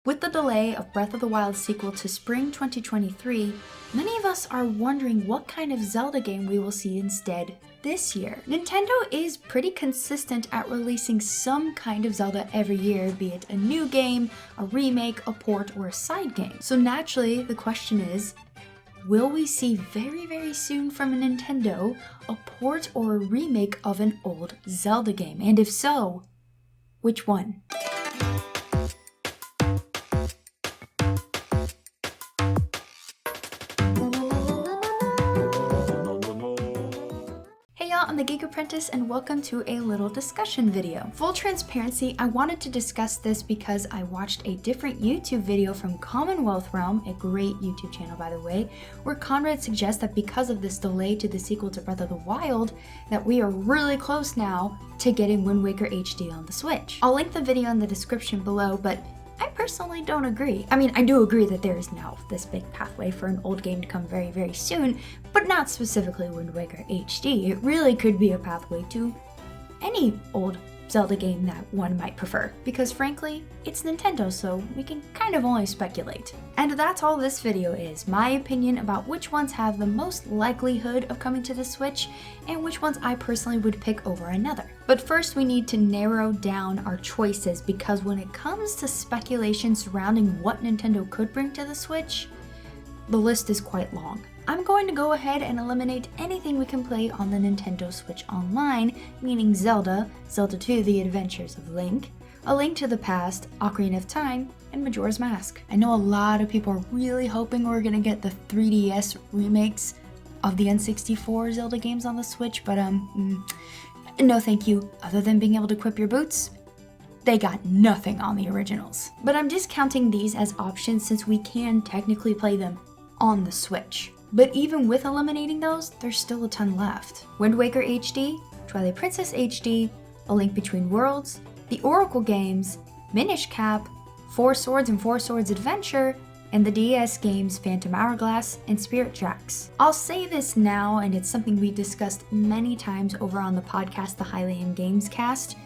With the delay of Breath of the Wild sequel to spring 2023, many of us are wondering what kind of Zelda game we will see instead this year. Nintendo is pretty consistent at releasing some kind of Zelda every year, be it a new game, a remake, a port, or a side game. So naturally, the question is, will we see very soon from Nintendo a port or a remake of an old Zelda game? And if so, which one? I'm the Geek Apprentice and welcome to a little discussion video. Full transparency, I wanted to discuss this because I watched a different YouTube video from Commonwealth Realm, a great YouTube channel by the way, where Conrad suggests that because of this delay to the sequel to Breath of the Wild, that we are really close now to getting Wind Waker HD on the Switch. I'll link the video in the description below, but I personally don't agree. I mean, I do agree that there is now this big pathway for an old game to come very soon, but not specifically Wind Waker HD. It really could be a pathway to any old Zelda game that one might prefer, because frankly, it's Nintendo, so we can kind of only speculate. And that's all this video is, my opinion about which ones have the most likelihood of coming to the Switch, and which ones I personally would pick over another. But first we need to narrow down our choices, because when it comes to speculation surrounding what Nintendo could bring to the Switch, the list is quite long. I'm going to go ahead and eliminate anything we can play on the Nintendo Switch Online, meaning Zelda, Zelda 2 The Adventures of Link, A Link to the Past, Ocarina of Time, and Majora's Mask. I know a lot of people are really hoping we're gonna get the 3DS remakes of the N64 Zelda games on the Switch, but no thank you. Other than being able to equip your boots, they got nothing on the originals. But I'm discounting these as options since we can technically play them on the Switch. But even with eliminating those, there's still a ton left. Wind Waker HD, Twilight Princess HD, A Link Between Worlds, the Oracle games, Minish Cap, Four Swords and Four Swords Adventure, and the DS games Phantom Hourglass and Spirit Tracks. I'll say this now, and it's something we discussed many times over on the podcast, the Hylian Games Cast.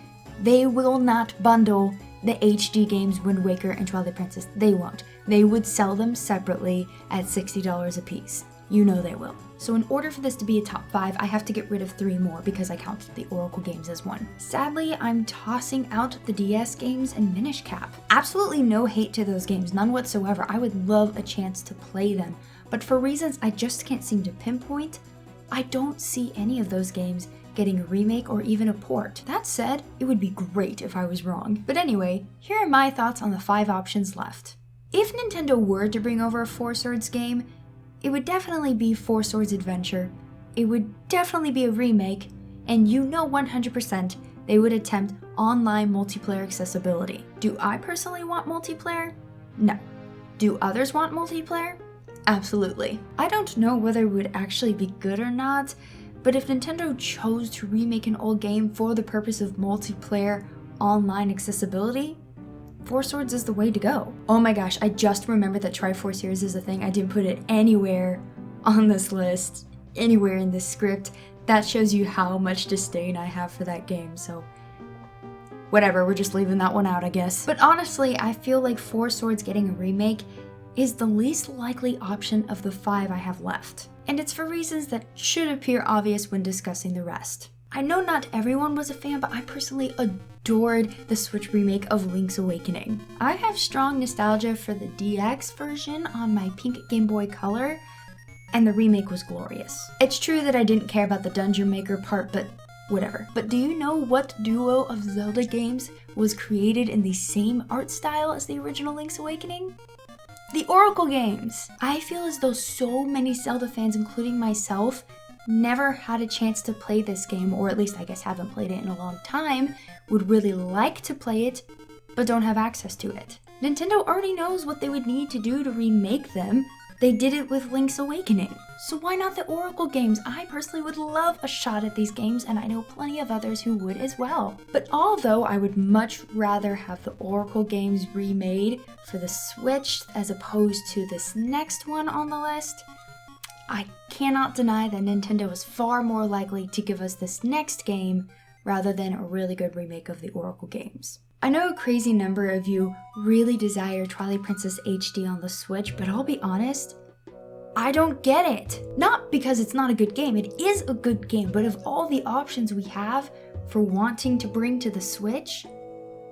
They will not bundle the HD games Wind Waker and Twilight Princess. They won't. They would sell them separately at $60 a piece. You know they will. So in order for this to be a top 5, I have to get rid of 3 more because I counted the Oracle games as one. Sadly, I'm tossing out the DS games and Minish Cap. Absolutely no hate to those games, none whatsoever. I would love a chance to play them. But for reasons I just can't seem to pinpoint, I don't see any of those games getting a remake or even a port. That said, it would be great if I was wrong. But anyway, here are my thoughts on the 5 options left. If Nintendo were to bring over a Four Swords game, it would definitely be Four Swords Adventure, it would definitely be a remake, and you know 100% they would attempt online multiplayer accessibility. Do I personally want multiplayer? No. Do others want multiplayer? Absolutely. I don't know whether it would actually be good or not, but if Nintendo chose to remake an old game for the purpose of multiplayer online accessibility, Four Swords is the way to go. Oh my gosh, I just remembered that Triforce Series is a thing. I didn't put it anywhere on this list, anywhere in this script. That shows you how much disdain I have for that game, so whatever, we're just leaving that one out, I guess. But honestly, I feel like Four Swords getting a remake is the least likely option of the 5 I have left. And it's for reasons that should appear obvious when discussing the rest. I know not everyone was a fan, but I personally adored the Switch remake of Link's Awakening. I have strong nostalgia for the DX version on my pink Game Boy Color, and the remake was glorious. It's true that I didn't care about the Dungeon Maker part, but whatever. But do you know what duo of Zelda games was created in the same art style as the original Link's Awakening? The Oracle games! I feel as though so many Zelda fans, including myself, never had a chance to play this game, or at least I guess haven't played it in a long time, would really like to play it, but don't have access to it. Nintendo already knows what they would need to do to remake them. They did it with Link's Awakening. So why not the Oracle games? I personally would love a shot at these games, and I know plenty of others who would as well. But although I would much rather have the Oracle games remade for the Switch as opposed to this next one on the list, I cannot deny that Nintendo is far more likely to give us this next game rather than a really good remake of the Oracle games. I know a crazy number of you really desire Twilight Princess HD on the Switch, but I'll be honest, I don't get it. Not because it's not a good game, it is a good game, but of all the options we have for wanting to bring to the Switch,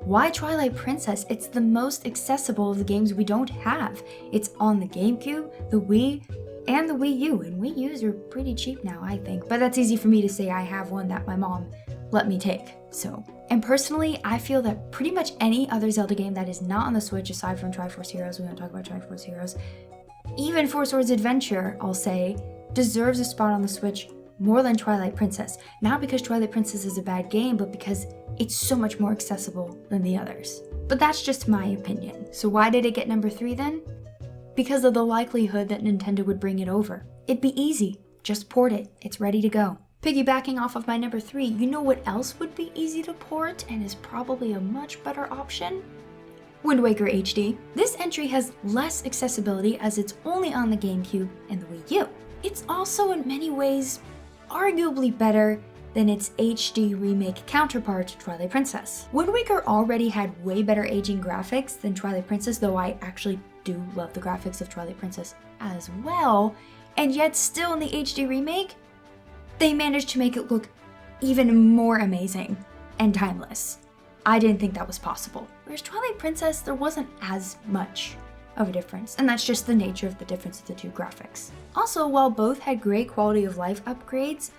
why Twilight Princess? It's the most accessible of the games we don't have. It's on the GameCube, the Wii, and the Wii U, and Wii U's are pretty cheap now, I think, but that's easy for me to say. I have one that my mom let me take, so. And personally, I feel that pretty much any other Zelda game that is not on the Switch, aside from Triforce Heroes, we won't talk about Triforce Heroes, even Four Swords Adventure, I'll say, deserves a spot on the Switch more than Twilight Princess. Not because Twilight Princess is a bad game, but because it's so much more accessible than the others. But that's just my opinion. So why did it get number 3 then? Because of the likelihood that Nintendo would bring it over. It'd be easy. Just port it. It's ready to go. Piggybacking off of my number 3, you know what else would be easy to port and is probably a much better option? Wind Waker HD. This entry has less accessibility as it's only on the GameCube and the Wii U. It's also in many ways arguably better than its HD remake counterpart, Twilight Princess. Wind Waker already had way better aging graphics than Twilight Princess, though I actually do love the graphics of Twilight Princess as well, and yet still in the HD remake, they managed to make it look even more amazing and timeless. I didn't think that was possible. Whereas Twilight Princess, there wasn't as much of a difference, and that's just the nature of the difference of the two graphics. Also, while both had great quality of life upgrades,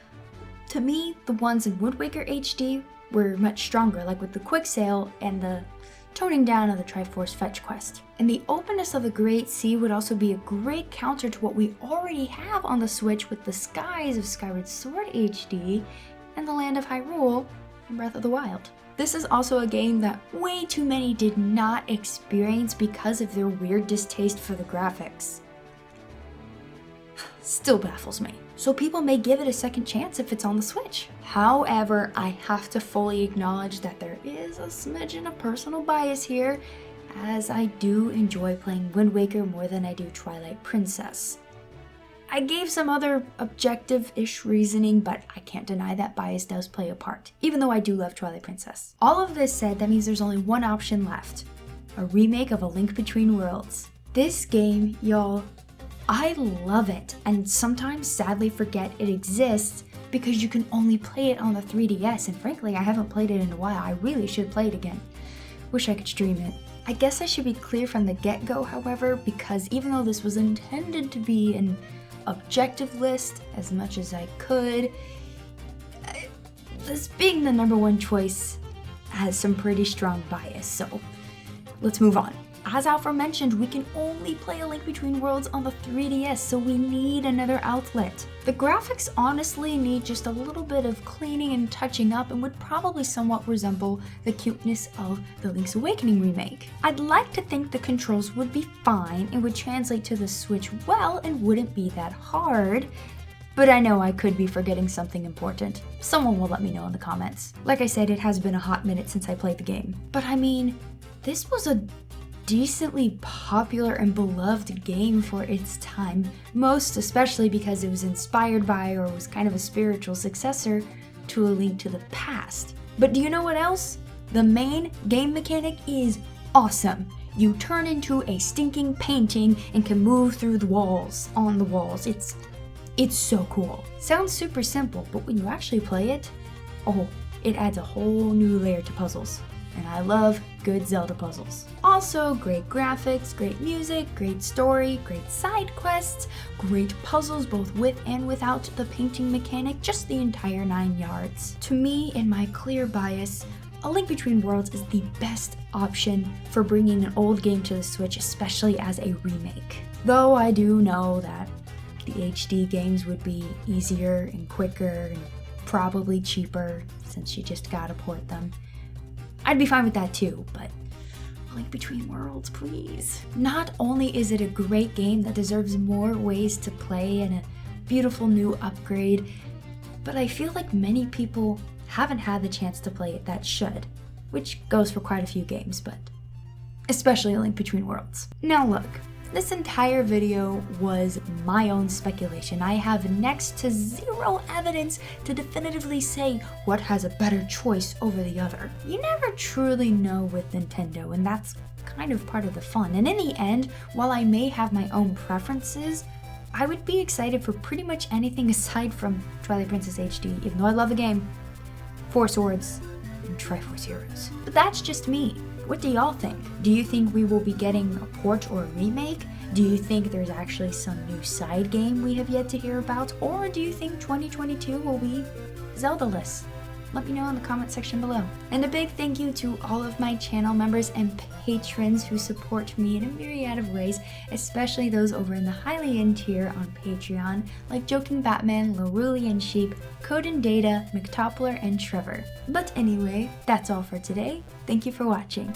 to me, the ones in Wind Waker HD were much stronger, like with the quick sale and the toning down of the Triforce Fetch quest. And the openness of the Great Sea would also be a great counter to what we already have on the Switch with the skies of Skyward Sword HD and the Land of Hyrule in Breath of the Wild. This is also a game that way too many did not experience because of their weird distaste for the graphics. Still baffles me. So people may give it a second chance if it's on the Switch. However, I have to fully acknowledge that there is a smidgen of personal bias here, as I do enjoy playing Wind Waker more than I do Twilight Princess. I gave some other objective-ish reasoning, but I can't deny that bias does play a part, even though I do love Twilight Princess. All of this said, that means there's only one option left: a remake of A Link Between Worlds. This game, y'all, I love it, and sometimes sadly forget it exists because you can only play it on the 3DS, and frankly, I haven't played it in a while. I really should play it again. Wish I could stream it. I guess I should be clear from the get-go, however, because even though this was intended to be an objective list as much as I could, this being the number one choice has some pretty strong bias, so let's move on. As Aalpha mentioned, we can only play A Link Between Worlds on the 3DS, so we need another outlet. The graphics honestly need just a little bit of cleaning and touching up and would probably somewhat resemble the cuteness of the Link's Awakening remake. I'd like to think the controls would be fine and would translate to the Switch well and wouldn't be that hard, but I know I could be forgetting something important. Someone will let me know in the comments. Like I said, it has been a hot minute since I played the game. But I mean, this was a decently popular and beloved game for its time, most especially because it was inspired by or was kind of a spiritual successor to A Link to the Past. But do you know what else? The main game mechanic is awesome. You turn into a stinking painting and can move through the walls, on the walls. It's so cool. Sounds super simple, but when you actually play it, oh, it adds a whole new layer to puzzles. And I love good Zelda puzzles. Also, great graphics, great music, great story, great side quests, great puzzles both with and without the painting mechanic, just the entire 9 yards. To me, in my clear bias, A Link Between Worlds is the best option for bringing an old game to the Switch, especially as a remake. Though I do know that the HD games would be easier and quicker and probably cheaper since you just gotta port them. I'd be fine with that too, but A Link Between Worlds, please. Not only is it a great game that deserves more ways to play and a beautiful new upgrade, but I feel like many people haven't had the chance to play it that should, which goes for quite a few games, but especially A Link Between Worlds. Now look, This entire video was my own speculation. I have next to zero evidence to definitively say what has a better choice over the other. You never truly know with Nintendo, and that's kind of part of the fun. And in the end, while I may have my own preferences, I would be excited for pretty much anything aside from Twilight Princess HD, even though I love the game, Four Swords, and Triforce Heroes. But that's just me. What do y'all think? Do you think we will be getting a port or a remake? Do you think there's actually some new side game we have yet to hear about? Or do you think 2022 will be Zelda-less? Let me know in the comment section below. And a big thank you to all of my channel members and patrons who support me in a myriad of ways, especially those over in the highly end tier on Patreon, like Joking Batman, Lorulian Sheep, Code and Data, McToppler, and Trevor. But anyway, that's all for today. Thank you for watching.